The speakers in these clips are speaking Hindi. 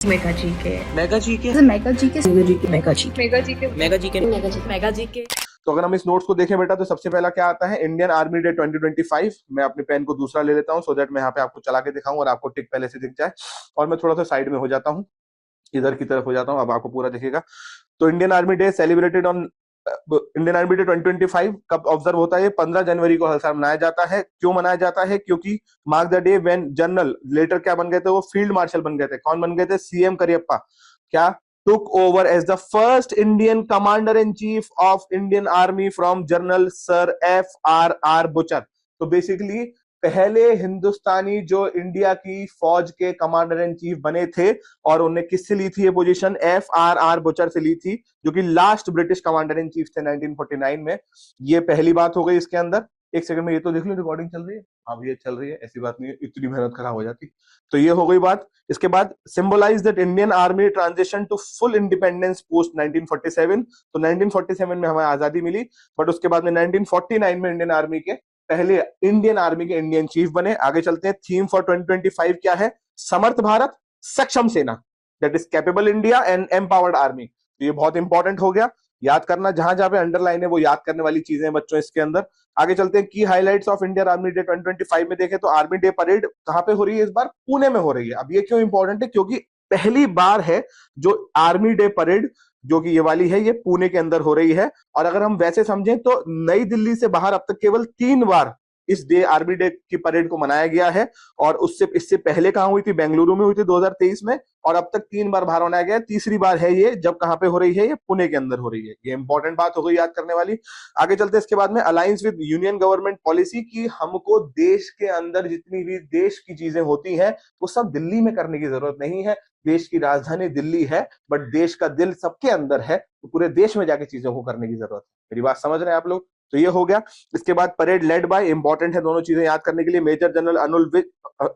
Mega GK mega GK mega GK mega GK mega GK mega GK mega GK mega GK. तो अगर हम इस नोट्स को देखें बेटा तो सबसे पहला क्या आता है, इंडियन आर्मी डे 2025। मैं अपने पेन को दूसरा ले लेता हूं सो दैट मैं यहाँ पे आपको चला के दिखाऊं और आपको टिक पहले से दिख जाए। और मैं थोड़ा सा साइड में हो जाता हूँ, इधर की तरफ हो जाता हूँ, अब आपको पूरा दिखेगा। तो Indian army day celebrated on Indian army day 2025 कब ऑब्जर्व होता है? 15 जनवरी को हर साल मनाया जाता है। क्यों मनाया जाता है? क्योंकि mark the day when general later क्या बन गए थे? वो फील्ड मार्शल बन गए थे। कौन बन गए थे? सीएम करियप्पा। क्या took over as the first Indian commander in chief of Indian Army from General Sir F.R.R. Butcher। तो बेसिकली पहले हिंदुस्तानी जो इंडिया की फौज के कमांडर इन चीफ बने थे, और उन्हें किससे ली थी ये पोजीशन? F.R.R. बुचर से ली थी, जो कि last British commander in chief थे 1949 में। ये पहली बात हो गई इसके अंदर। एक सेकंड में ये तो देख लो, रिकॉर्डिंग चल रही है। अब ये चल रही है, ऐसी बात नहीं है, इतनी मेहनत खराब हो जाती। तो ये हो गई बात। इसके बाद symbolise that Indian army transition to full independence post 1947। तो 1947 में हमें आजादी मिली, बट उसके बाद में 1949 में इंडियन आर्मी के पहले इंडियन आर्मी के इंडियन चीफ बने। आगे चलते हैं। थीम फॉर 2025 क्या है? समर्थ भारत, सक्षम सेना, that is capable India and empowered army. तो ये बहुत इंपॉर्टेंट हो गया, याद करना। जहां जहां पे अंडरलाइन है वो याद करने वाली चीजें हैं बच्चों इसके अंदर। आगे चलते हैं। की highlights of Indian army day 2025 में देखें तो आर्मी डे परेड कहां पे हो रही है? इस बार पुणे में हो रही है। अब ये क्यों इंपॉर्टेंट है? क्योंकि पहली बार है जो आर्मी डे परेड, जो कि ये वाली है, ये पुणे के अंदर हो रही है। और अगर हम वैसे समझें तो नई दिल्ली से बाहर अब तक केवल 3 बार इस डे आर्मी डे की परेड को मनाया गया है। और इससे पहले कहां हुई थी? बेंगलुरु में हुई थी 2023 में। और अब तक 3 बार बाहर मनाया गया है, तीसरी बार है ये जब कहां पे हो रही है? ये पुणे के अंदर हो रही है। ये इंपॉर्टेंट बात हो गई याद करने वाली। आगे चलते हैं। इसके बाद में alliance with union government policy की, हमको देश के अंदर जितनी भी देश की चीजें होती हैं वो सब दिल्ली में करने की जरूरत नहीं है। देश की राजधानी दिल्ली है, बट देश का दिल सबके अंदर है, तो पूरे देश में जाके चीजों को करने की जरूरत है। मेरी बात समझ रहे हैं आप लोग? तो ये हो गया। इसके बाद परेड लेड बाय, इंपॉर्टेंट है दोनों चीजें याद करने के लिए, major general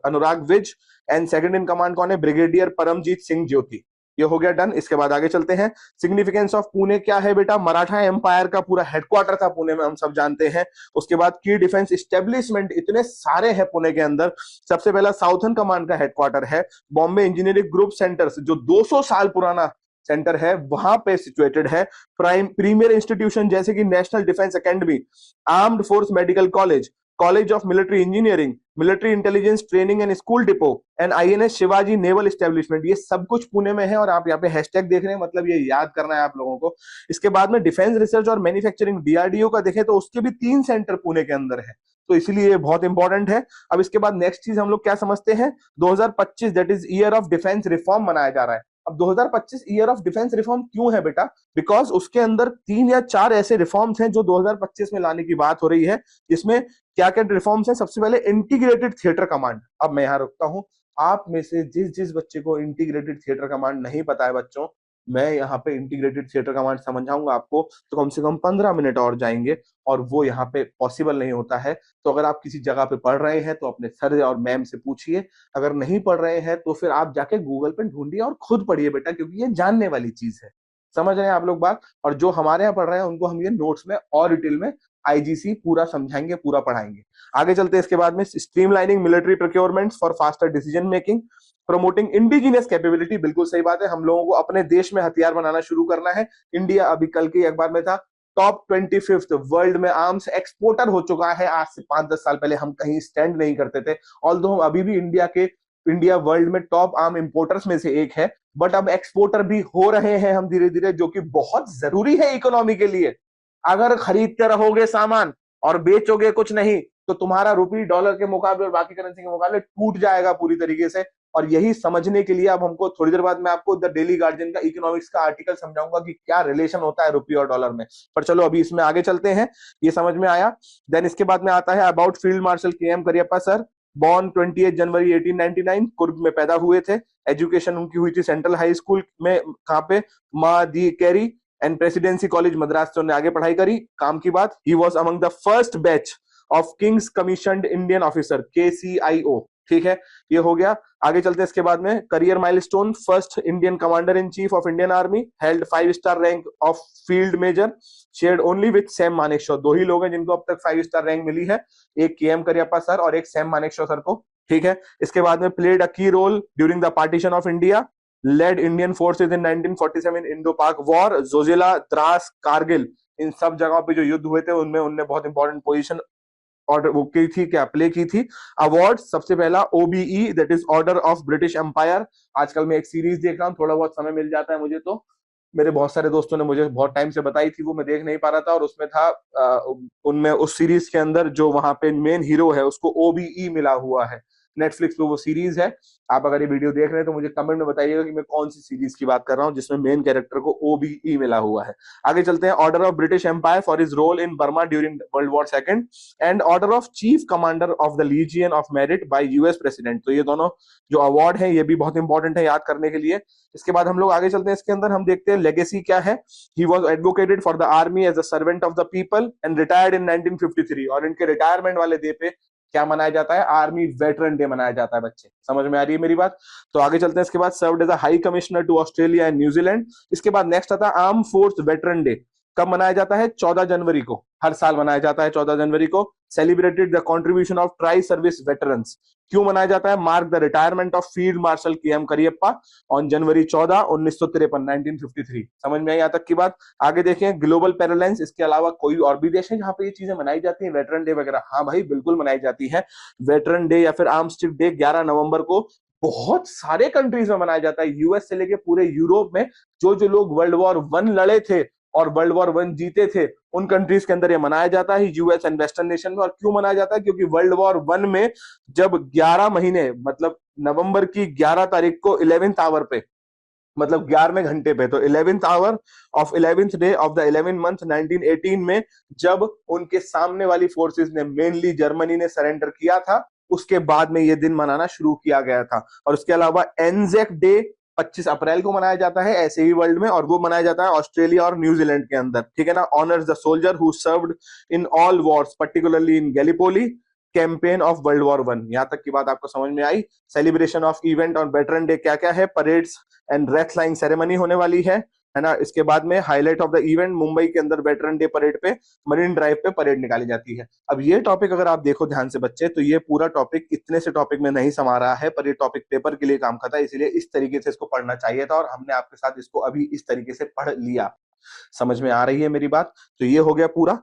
Anurag Vij, and second in command कौन है? ब्रिगेडियर परमजीत सिंह ज्योति। ये हो गया डन। इसके बाद आगे चलते हैं। सिग्निफिकेंस ऑफ पुणे क्या है बेटा? मराठा एम्पायर का पूरा हेडक्वार्टर था पुणे में, हम सब जानते हैं। उसके बाद की डिफेंस इस्टेब्लिशमेंट इतने सारे हैं पुणे के अंदर। सबसे पहला साउथर्न कमांड का हेडक्वार्टर है। बॉम्बे इंजीनियरिंग ग्रुप सेंटर्स जो 200 साल पुराना सेंटर है, वहां पे सिचुएटेड है। प्रीमियर इंस्टीट्यूशन जैसे कि national defence academy, armed force medical college, college of military engineering, military intelligence training and school depot, and INS Shivaji naval establishment, ये सब कुछ पुणे में है। और आप यहाँ पे हैशटैग देख रहे हैं, मतलब ये याद करना है आप लोगों को। इसके बाद में डिफेंस रिसर्च और मैन्युफैक्चरिंग डीआरडीओ का देखें तो उसके भी 3 सेंटर पुणे के अंदर है, तो इसलिए ये बहुत इंपॉर्टेंट है। अब इसके बाद नेक्स्ट चीज हम लोग क्या समझते हैं? 2025 that is year of defence reform मनाया जा रहा है। अब 2025 ईयर ऑफ डिफेंस रिफॉर्म क्यों है बेटा? बिकॉज उसके अंदर 3 या 4 ऐसे रिफॉर्म्स हैं जो 2025 में लाने की बात हो रही है। इसमें क्या क्या रिफॉर्म्स हैं? सबसे पहले इंटीग्रेटेड थिएटर कमांड। अब मैं यहां रुकता हूं। आप में से जिस जिस बच्चे को इंटीग्रेटेड थिएटर कमांड नहीं पता है बच्चों, मैं यहाँ पे इंटीग्रेटेड थिएटर कमांड समझाऊंगा आपको, तो कम से कम 15 मिनट और जाएंगे, और वो यहाँ पे पॉसिबल नहीं होता है। तो अगर आप किसी जगह पे पढ़ रहे हैं तो अपने सर और मैम से पूछिए, अगर नहीं पढ़ रहे हैं तो फिर आप जाके गूगल पे ढूंढिए और खुद पढ़िए बेटा, क्योंकि ये जानने वाली चीज है। समझ रहे हैं आप लोग बात? और जो हमारे यहाँ पढ़ रहे हैं उनको हम ये नोट्स में और डिटेल में आईजीसी पूरा समझाएंगे, पूरा पढ़ाएंगे। आगे चलते हैं। इसके बाद में streamlining military procurements for faster decision making, promoting indigenous capability. बिल्कुल सही बात है, हम लोगों को अपने देश में हथियार बनाना शुरू करना है। इंडिया अभी कल के अखबार में था टॉप 25th वर्ल्ड में आर्म्स एक्सपोर्टर हो चुका है। आज से 5-10 साल पहले हम कहीं स्टैंड नहीं करते थे, ऑल्दो हम अभी भी इंडिया वर्ल्ड में टॉप आर्म इंपोर्टर्स में से एक है, बट अब एक्सपोर्टर भी हो रहे हैं हम धीरे धीरे, जो कि बहुत जरूरी है इकोनॉमी के लिए। अगर खरीदते रहोगे सामान और बेचोगे कुछ नहीं, तो तुम्हारा रुपी डॉलर के मुकाबले और बाकी करेंसी के मुकाबले टूट जाएगा पूरी तरीके से। और यही समझने के लिए अब हमको थोड़ी देर बाद मैं आपको द डेली गार्जियन का इकोनॉमिक्स का आर्टिकल समझाऊंगा कि क्या रिलेशन होता है रुपये और डॉलर में। पर चलो अभी इसमें आगे चलते हैं, ये समझ में आया। देन इसके बाद में आता है about field marshal KM. Cariappa sir. Born 28 जनवरी 1899, कुर्ग में पैदा हुए थे। एजुकेशन उनकी हुई थी सेंट्रल हाई स्कूल में, कहाँ पे? माँ दी कैरी एंड प्रेसिडेंसी कॉलेज मद्रास से उन्होंने आगे पढ़ाई करी। काम की बात, he was among the first batch of king's commissioned Indian officer, KCIO। ठीक है, ये हो गया। आगे चलते हैं। इसके बाद में career milestone, first Indian commander in chief of Indian army, held five-star rank of field measure, shared only with Sam Manekshaw. 2 ही लोग हैं जिनको अब तक 5-स्टार रैंक मिली है, एक के.एम. करियप्पा सर और एक सैम मानेकशॉ सर को। ठीक है, इसके बाद में played a key role during the partition of India, led Indian forces in 1947 Indo Pak war, Zojila, Dras, Kargil, इन सब जगहों पे जो युद्ध हुए थे उनमें उनने बहुत इंपॉर्टेंट पोजीशन ऑर्डर वो की थी, क्या प्ले की थी। अवार्ड, सबसे पहला OBE, that is order of British empire. आजकल मैं एक सीरीज देख रहा हूँ, थोड़ा बहुत समय मिल जाता है मुझे, तो मेरे बहुत सारे दोस्तों ने मुझे बहुत टाइम से बताई थी, वो मैं देख नहीं पा रहा था, और उसमें था उनमें उस सीरीज के अंदर जो वहां पे मेन हीरो है उसको ओबीई मिला हुआ है। नेटफ्लिक्स पे वो सीरीज है। आप अगर ये वीडियो देख रहे हैं तो मुझे कमेंट में बताइएगा कि मैं कौन सी सीरीज की बात कर रहा हूँ जिसमें मेन कैरेक्टर को ओबीई मिला हुआ है। आगे चलते हैं। Order of British empire for his role in Burma during world war second, and order of chief commander of the legion of merit by US president. तो ये दोनों जो अवार्ड है ये भी बहुत इंपॉर्टेंट है याद करने के लिए। इसके बाद हम लोग आगे चलते हैं। इसके अंदर हम देखते हैं लेगेसी क्या है। He was advocated for the army as a servant of the people and retired in 1953। और इनके रिटायरमेंट वाले डे पे क्या मनाया जाता है? आर्मी वेटरन डे मनाया जाता है। बच्चे समझ में आ रही है मेरी बात? तो आगे चलते हैं। इसके बाद served as a high commissioner to Australia and New Zealand. इसके बाद नेक्स्ट आता है आर्म फोर्स वेटरन डे। कब मनाया जाता है? 14 जनवरी को, हर साल मनाया जाता है 14 जनवरी को। Celebrated the contribution of tri service veterans. क्यों मनाया जाता है? Mark the retirement of field marshal KM. Cariappa on January 14, 1953, 1953। समझ में आई यहाँ तक की बात? आगे देखें ग्लोबल पैरालाइंस। इसके अलावा कोई और भी देश है जहां पे ये चीजें मनाई जाती हैं, वेटरन डे वगैरह? हाँ भाई बिल्कुल मनाई जाती है। वेटरन डे या फिर आर्मस्टिक डे 11 नवंबर को बहुत सारे कंट्रीज में मनाया जाता है, यूएस से लेके पूरे यूरोप में। जो जो लोग वर्ल्ड वॉर वन लड़े थे और वर्ल्ड वॉर वन जीते थे उन कंट्रीज के अंदर ये मनाया जाता है, यूएस एंड वेस्टर्न नेशन में। और क्यों मनाया जाता है? क्योंकि वर्ल्ड वॉर वन में जब 11 महीने मतलब नवंबर की 11 तारीख को 11th आवर पे, मतलब 11वें घंटे पे, तो 11th hour of 11th day of the 11th month 1918 में जब उनके सामने वाली फोर्सेस ने, मेनली जर्मनी ने सरेंडर किया था, उसके बाद में ये दिन मनाना शुरू किया गया था। और उसके अलावा एनजेक डे 25 अप्रैल को मनाया जाता है ऐसे ही वर्ल्ड में, और वो मनाया जाता है ऑस्ट्रेलिया और न्यूजीलैंड के अंदर, ठीक है ना। Honours the soldier who served in all wars particularly in Gallipoli campaign of world war one. यहां तक की बात आपको समझ में आई। Celebration of event on veteran day क्या क्या है? Parades and red flying ceremony होने वाली है ना। इसके बाद में highlight of the event, Mumbai के अंदर वेटरन डे परेड पे, मरीन ड्राइव पे परेड निकाली जाती है। अब ये टॉपिक अगर आप देखो ध्यान से बच्चे, तो ये पूरा टॉपिक इतने से टॉपिक में नहीं समा रहा है, पर ये टॉपिक पेपर के लिए काम करता है, इसलिए इस तरीके से इसको पढ़ना चाहिए था, और हमने आपके साथ इसको अभी इस तरीके से पढ़ लिया। समझ में आ रही है मेरी बात? तो ये हो गया पूरा।